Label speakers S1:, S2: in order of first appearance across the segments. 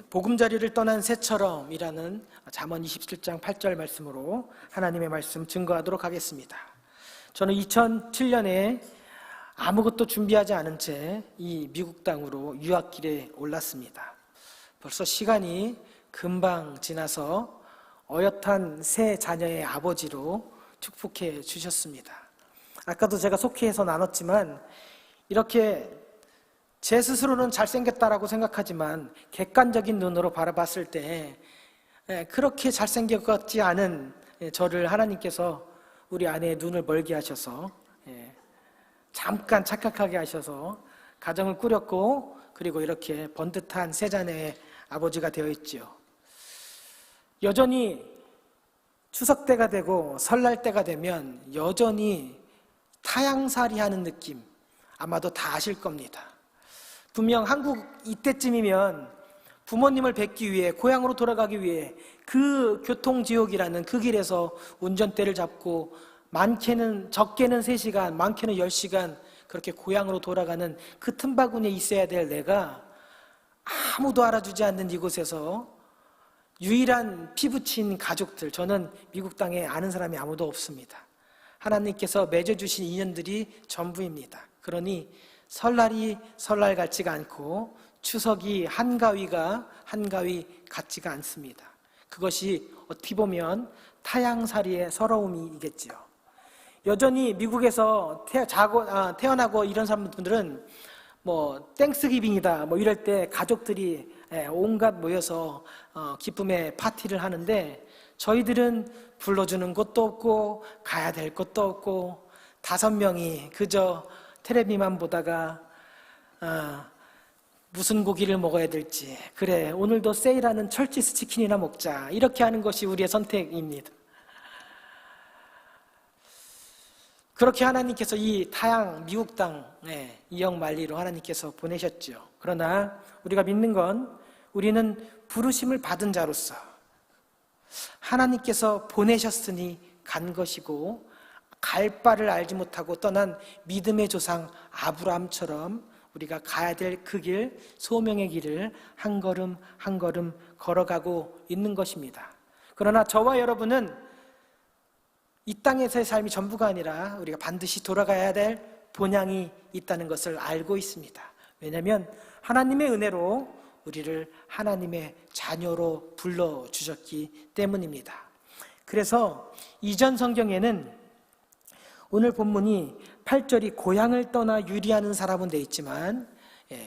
S1: 보금자리를 떠난 새처럼이라는 잠언 27장 8절 말씀으로 하나님의 말씀 증거하도록 하겠습니다. 저는 2007년에 아무것도 준비하지 않은 채 이 미국 땅으로 유학길에 올랐습니다. 벌써 시간이 금방 지나서 어엿한 세 자녀의 아버지로 축복해 주셨습니다. 아까도 제가 속회에서 나눴지만 이렇게 제 스스로는 잘생겼다라고 생각하지만 객관적인 눈으로 바라봤을 때 그렇게 잘생겼지 않은 저를 하나님께서 우리 아내의 눈을 멀게 하셔서 잠깐 착각하게 하셔서 가정을 꾸렸고, 그리고 이렇게 번듯한 세 자녀의 아버지가 되어 있지요. 여전히 추석 때가 되고 설날 때가 되면 여전히 타향살이 하는 느낌 아마도 다 아실 겁니다. 분명 한국 이때쯤이면 부모님을 뵙기 위해, 고향으로 돌아가기 위해 그 교통지옥이라는 그 길에서 운전대를 잡고 적게는 3시간, 많게는 10시간 그렇게 고향으로 돌아가는 그 틈바구니에 있어야 될 내가 아무도 알아주지 않는 이곳에서 유일한 피부친 가족들, 저는 미국 땅에 아는 사람이 아무도 없습니다. 하나님께서 맺어주신 인연들이 전부입니다. 그러니 설날이 설날 같지가 않고 추석이 한가위가 한가위 같지가 않습니다. 그것이 어떻게 보면 타향살이의 서러움이겠지요. 여전히 미국에서 태어나고 이런 사람들은 땡스기빙이다 이럴 때 가족들이 온갖 모여서 기쁨의 파티를 하는데, 저희들은 불러주는 곳도 없고 가야 될 곳도 없고 5명이 그저 텔레비만 보다가 무슨 고기를 먹어야 될지, 그래 오늘도 세일하는 철치스 치킨이나 먹자, 이렇게 하는 것이 우리의 선택입니다. 그렇게 하나님께서 이 타향 미국 땅에 이역만리로 하나님께서 보내셨죠. 그러나 우리가 믿는 건 우리는 부르심을 받은 자로서 하나님께서 보내셨으니 간 것이고, 갈 바를 알지 못하고 떠난 믿음의 조상 아브라함처럼 우리가 가야 될 그 길, 소명의 길을 한 걸음 한 걸음 걸어가고 있는 것입니다. 그러나 저와 여러분은 이 땅에서의 삶이 전부가 아니라 우리가 반드시 돌아가야 될 본향이 있다는 것을 알고 있습니다. 왜냐하면 하나님의 은혜로 우리를 하나님의 자녀로 불러주셨기 때문입니다. 그래서 이전 성경에는 오늘 본문이 8절이 고향을 떠나 유리하는 사람은 되어 있지만,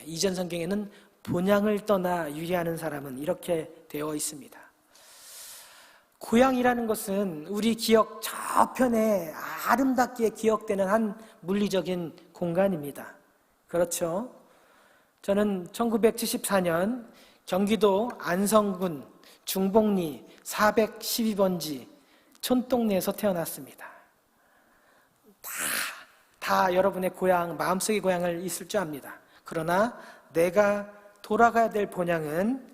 S1: 이전 성경에는 본향을 떠나 유리하는 사람은 이렇게 되어 있습니다. 고향이라는 것은 우리 기억 저편에 아름답게 기억되는 한 물리적인 공간입니다. 그렇죠? 저는 1974년 경기도 안성군 중복리 412번지 촌동네에서 태어났습니다. 다 여러분의 고향, 마음속의 고향을 있을 줄 압니다. 그러나 내가 돌아가야 될 본향은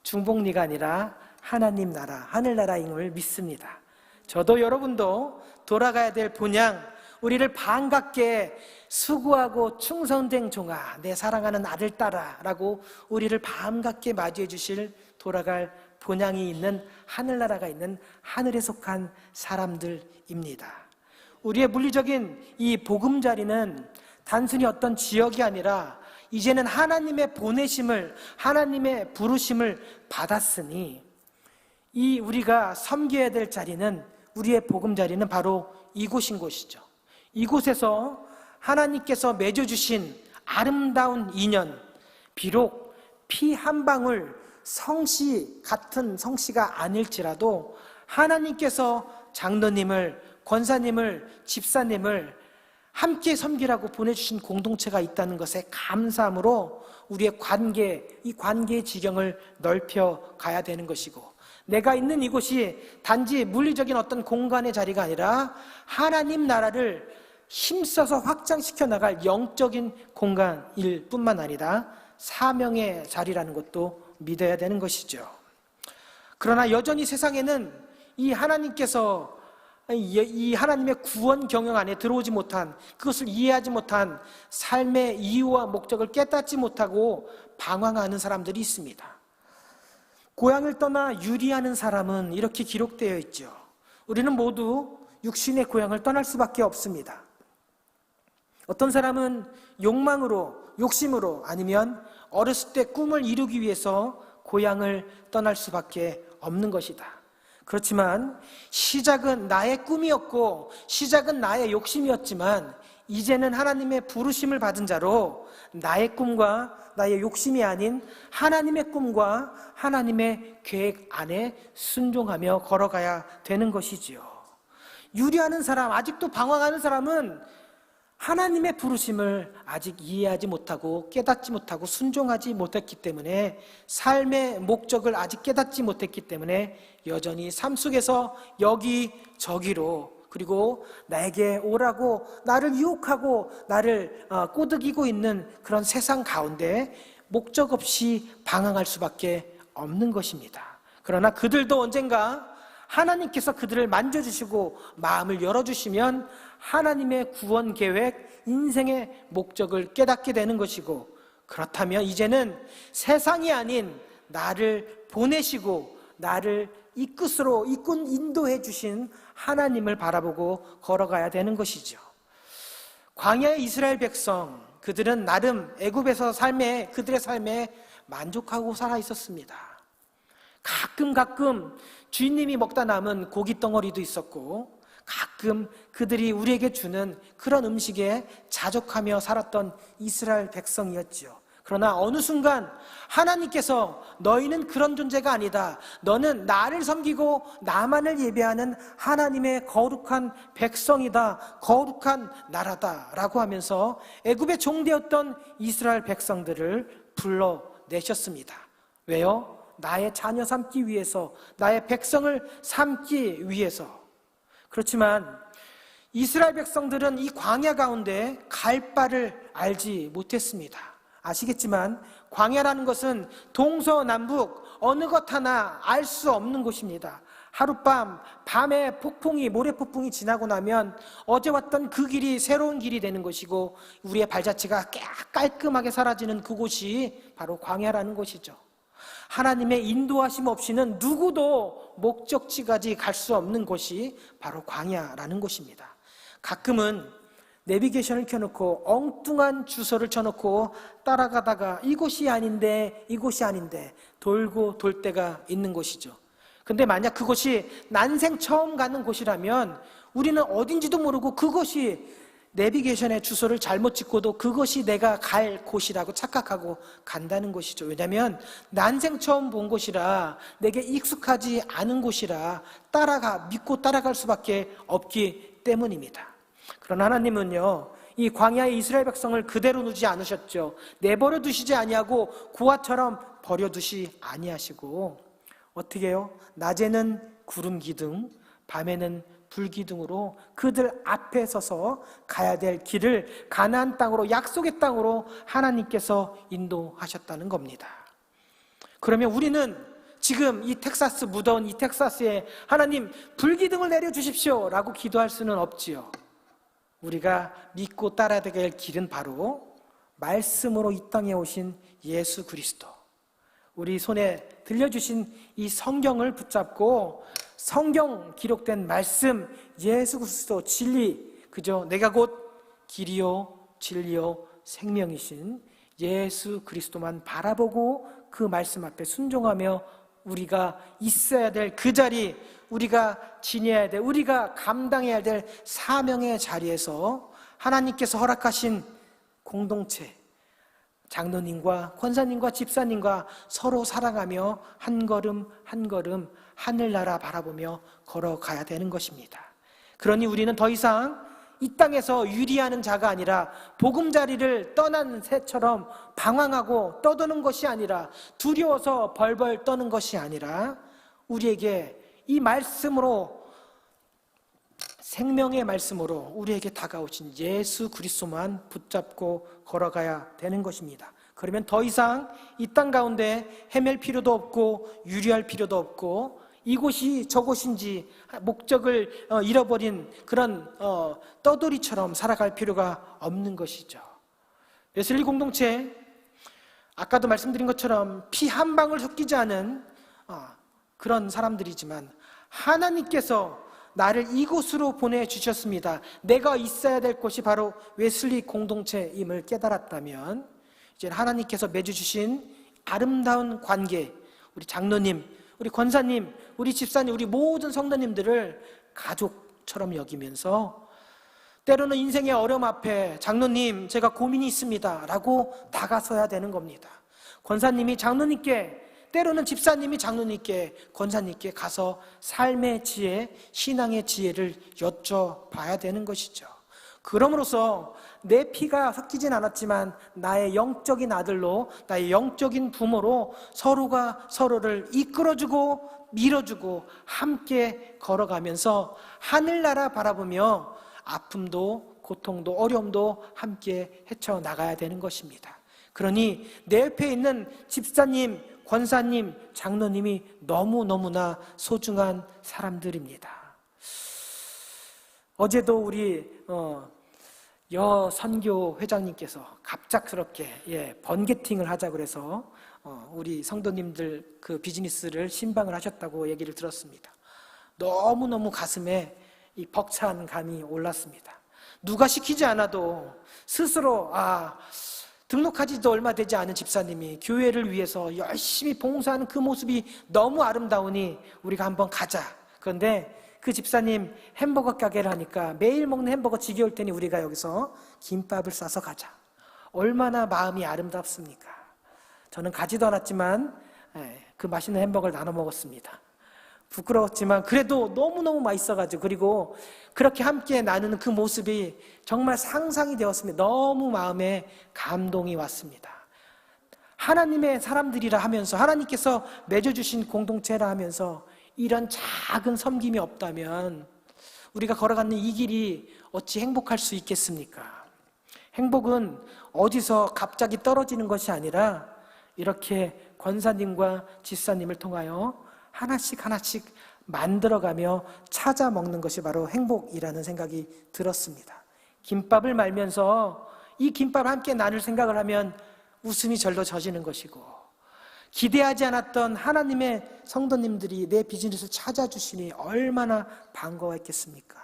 S1: 중복리가 아니라 하나님 나라, 하늘나라임을 믿습니다. 저도 여러분도 돌아가야 될 본향, 우리를 반갑게 수고하고 충성된 종아, 내 사랑하는 아들 딸아 라고 우리를 반갑게 맞이해 주실 돌아갈 본향이 있는 하늘나라가 있는 하늘에 속한 사람들입니다. 우리의 물리적인 이 보금자리는 단순히 어떤 지역이 아니라 이제는 하나님의 보내심을, 하나님의 부르심을 받았으니 이 우리가 섬겨야 될 자리는, 우리의 보금자리는 바로 이곳인 것이죠. 이곳에서 하나님께서 맺어주신 아름다운 인연, 비록 피 한 방울 성씨 같은 성씨가 아닐지라도 하나님께서 장로님을, 권사님을, 집사님을 함께 섬기라고 보내주신 공동체가 있다는 것에 감사함으로 우리의 관계, 이 관계의 지경을 넓혀 가야 되는 것이고, 내가 있는 이곳이 단지 물리적인 어떤 공간의 자리가 아니라 하나님 나라를 힘써서 확장시켜 나갈 영적인 공간일 뿐만 아니라 사명의 자리라는 것도 믿어야 되는 것이죠. 그러나 여전히 세상에는 이 하나님께서 이 하나님의 구원 경영 안에 들어오지 못한, 그것을 이해하지 못한 삶의 이유와 목적을 깨닫지 못하고 방황하는 사람들이 있습니다. 고향을 떠나 유리하는 사람은 이렇게 기록되어 있죠. 우리는 모두 육신의 고향을 떠날 수밖에 없습니다. 어떤 사람은 욕망으로, 욕심으로, 아니면 어렸을 때 꿈을 이루기 위해서 고향을 떠날 수밖에 없는 것이다. 그렇지만 시작은 나의 꿈이었고 시작은 나의 욕심이었지만 이제는 하나님의 부르심을 받은 자로 나의 꿈과 나의 욕심이 아닌 하나님의 꿈과 하나님의 계획 안에 순종하며 걸어가야 되는 것이지요. 유리하는 사람, 아직도 방황하는 사람은 하나님의 부르심을 아직 이해하지 못하고 깨닫지 못하고 순종하지 못했기 때문에, 삶의 목적을 아직 깨닫지 못했기 때문에 여전히 삶 속에서 여기저기로, 그리고 나에게 오라고 나를 유혹하고 나를 꼬드기고 있는 그런 세상 가운데 목적 없이 방황할 수밖에 없는 것입니다. 그러나 그들도 언젠가 하나님께서 그들을 만져주시고 마음을 열어주시면 하나님의 구원 계획, 인생의 목적을 깨닫게 되는 것이고, 그렇다면 이제는 세상이 아닌 나를 보내시고 나를 이끈 인도해 주신 하나님을 바라보고 걸어가야 되는 것이죠. 광야의 이스라엘 백성, 그들은 나름 애굽에서 그들의 삶에 만족하고 살아 있었습니다. 가끔 주인님이 먹다 남은 고기 덩어리도 있었고, 가끔 그들이 우리에게 주는 그런 음식에 자족하며 살았던 이스라엘 백성이었지요. 그러나 어느 순간 하나님께서 너희는 그런 존재가 아니다, 너는 나를 섬기고 나만을 예배하는 하나님의 거룩한 백성이다, 거룩한 나라다 라고 하면서 애굽의 종되었던 이스라엘 백성들을 불러내셨습니다. 왜요? 나의 자녀 삼기 위해서, 나의 백성을 삼기 위해서. 그렇지만 이스라엘 백성들은 이 광야 가운데 갈 바를 알지 못했습니다. 아시겠지만 광야라는 것은 동서남북 어느 것 하나 알 수 없는 곳입니다. 하룻밤, 밤에 모래폭풍이 지나고 나면 어제 왔던 그 길이 새로운 길이 되는 것이고, 우리의 발자취가 깔끔하게 사라지는 그곳이 바로 광야라는 것이죠. 하나님의 인도하심 없이는 누구도 목적지까지 갈 수 없는 곳이 바로 광야라는 곳입니다. 가끔은 내비게이션을 켜놓고 엉뚱한 주소를 쳐놓고 따라가다가 이곳이 아닌데 돌고 돌 때가 있는 곳이죠. 근데 만약 그곳이 난생 처음 가는 곳이라면 우리는 어딘지도 모르고 그것이, 내비게이션의 주소를 잘못 찍고도 그것이 내가 갈 곳이라고 착각하고 간다는 것이죠. 왜냐하면 난생 처음 본 곳이라, 내게 익숙하지 않은 곳이라 믿고 따라갈 수밖에 없기 때문입니다. 그러나 하나님은요, 이 광야의 이스라엘 백성을 그대로 두지 않으셨죠. 내버려 두시지 아니하고 구하처럼 버려두시 아니하시고, 어떻게 해요? 낮에는 구름 기둥, 밤에는 불기둥으로 그들 앞에 서서 가야 될 길을 가나안 땅으로, 약속의 땅으로 하나님께서 인도하셨다는 겁니다. 그러면 우리는 지금 무더운 이 텍사스에 하나님 불기둥을 내려주십시오 라고 기도할 수는 없지요. 우리가 믿고 따라야 될 길은 바로 말씀으로 이 땅에 오신 예수 그리스도, 우리 손에 들려주신 이 성경을 붙잡고 성경 기록된 말씀, 예수 그리스도 진리, 그죠? 내가 곧 길이요 진리요 생명이신 예수 그리스도만 바라보고 그 말씀 앞에 순종하며 우리가 있어야 될 그 자리, 우리가 지내야 될, 우리가 감당해야 될 사명의 자리에서 하나님께서 허락하신 공동체, 장로님과 권사님과 집사님과 서로 사랑하며 한 걸음 한 걸음 하늘나라 바라보며 걸어가야 되는 것입니다. 그러니 우리는 더 이상 이 땅에서 유리하는 자가 아니라 보금자리를 떠난 새처럼 방황하고 떠도는 것이 아니라, 두려워서 벌벌 떠는 것이 아니라, 우리에게 이 말씀으로, 생명의 말씀으로 우리에게 다가오신 예수 그리스도만 붙잡고 걸어가야 되는 것입니다. 그러면 더 이상 이 땅 가운데 헤맬 필요도 없고 유리할 필요도 없고, 이곳이 저곳인지 목적을 잃어버린 그런 떠돌이처럼 살아갈 필요가 없는 것이죠. 웨슬리 공동체, 아까도 말씀드린 것처럼 피 한 방울 섞이지 않은 그런 사람들이지만 하나님께서 나를 이곳으로 보내주셨습니다. 내가 있어야 될 곳이 바로 웨슬리 공동체임을 깨달았다면 이제 하나님께서 맺어주신 아름다운 관계, 우리 장로님, 우리 권사님, 우리 집사님, 우리 모든 성도님들을 가족처럼 여기면서 때로는 인생의 어려움 앞에 장로님 제가 고민이 있습니다 라고 다가서야 되는 겁니다. 권사님이 장로님께, 때로는 집사님이 장로님께, 권사님께 가서 삶의 지혜, 신앙의 지혜를 여쭤봐야 되는 것이죠. 그럼으로써 내 피가 섞이진 않았지만 나의 영적인 아들로, 나의 영적인 부모로 서로가 서로를 이끌어주고 밀어주고 함께 걸어가면서 하늘나라 바라보며 아픔도 고통도 어려움도 함께 헤쳐나가야 되는 것입니다. 그러니 내 옆에 있는 집사님, 권사님, 장로님이 너무너무나 소중한 사람들입니다. 어제도 우리 여선교 회장님께서 갑작스럽게 번개팅을 하자 그래서 우리 성도님들 그 비즈니스를 신방을 하셨다고 얘기를 들었습니다. 너무너무 가슴에 이 벅찬 감이 올랐습니다. 누가 시키지 않아도 스스로 등록하지도 얼마 되지 않은 집사님이 교회를 위해서 열심히 봉사하는 그 모습이 너무 아름다우니 우리가 한번 가자. 그런데 그 집사님 햄버거 가게를 하니까 매일 먹는 햄버거 지겨울 테니 우리가 여기서 김밥을 싸서 가자. 얼마나 마음이 아름답습니까? 저는 가지도 않았지만 그 맛있는 햄버거를 나눠 먹었습니다. 부끄러웠지만 그래도 너무너무 맛있어가지고, 그리고 그렇게 함께 나누는 그 모습이 정말 상상이 되었습니다. 너무 마음에 감동이 왔습니다. 하나님의 사람들이라 하면서, 하나님께서 맺어주신 공동체라 하면서 이런 작은 섬김이 없다면 우리가 걸어가는 이 길이 어찌 행복할 수 있겠습니까? 행복은 어디서 갑자기 떨어지는 것이 아니라 이렇게 권사님과 집사님을 통하여 하나씩 만들어가며 찾아 먹는 것이 바로 행복이라는 생각이 들었습니다. 김밥을 말면서 이 김밥을 함께 나눌 생각을 하면 웃음이 절로 젖이는 것이고, 기대하지 않았던 하나님의 성도님들이 내 비즈니스를 찾아주시니 얼마나 반가웠겠습니까?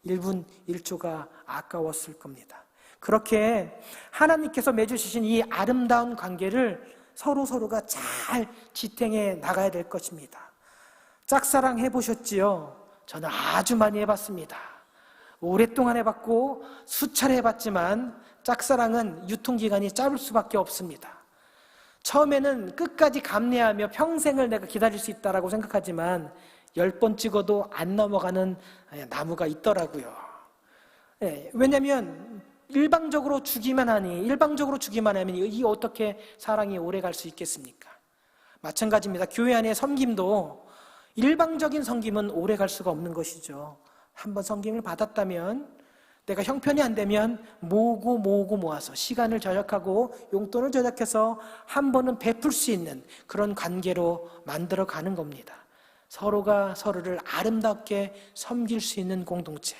S1: 1분 1초가 아까웠을 겁니다. 그렇게 하나님께서 맺어주신 이 아름다운 관계를 서로가 잘 지탱해 나가야 될 것입니다. 짝사랑 해보셨지요? 저는 아주 많이 해봤습니다. 오랫동안 해봤고 수차례 해봤지만 짝사랑은 유통기간이 짧을 수밖에 없습니다. 처음에는 끝까지 감내하며 평생을 내가 기다릴 수 있다고 생각하지만 10번 찍어도 안 넘어가는 나무가 있더라고요. 왜냐하면 일방적으로 주기만 하면 이 어떻게 사랑이 오래 갈 수 있겠습니까? 마찬가지입니다. 교회 안의 섬김도 일방적인 섬김은 오래 갈 수가 없는 것이죠. 한번 섬김을 받았다면 내가 형편이 안 되면 모으고 모아서 시간을 절약하고 용돈을 절약해서 한 번은 베풀 수 있는 그런 관계로 만들어 가는 겁니다. 서로가 서로를 아름답게 섬길 수 있는 공동체,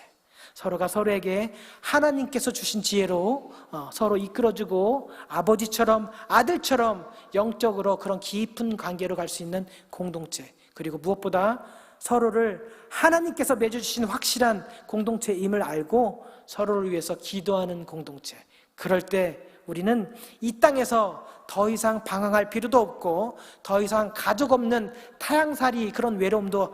S1: 서로가 서로에게 하나님께서 주신 지혜로 서로 이끌어주고 아버지처럼 아들처럼 영적으로 그런 깊은 관계로 갈 수 있는 공동체, 그리고 무엇보다 서로를 하나님께서 맺어주신 확실한 공동체임을 알고 서로를 위해서 기도하는 공동체. 그럴 때 우리는 이 땅에서 더 이상 방황할 필요도 없고 더 이상 가족 없는 타향살이 그런 외로움도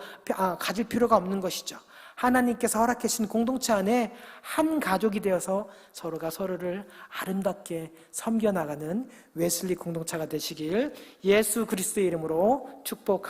S1: 가질 필요가 없는 것이죠. 하나님께서 허락해 주신 공동체 안에 한 가족이 되어서 서로가 서로를 아름답게 섬겨나가는 웨슬리 공동체가 되시길 예수 그리스도의 이름으로 축복합니다.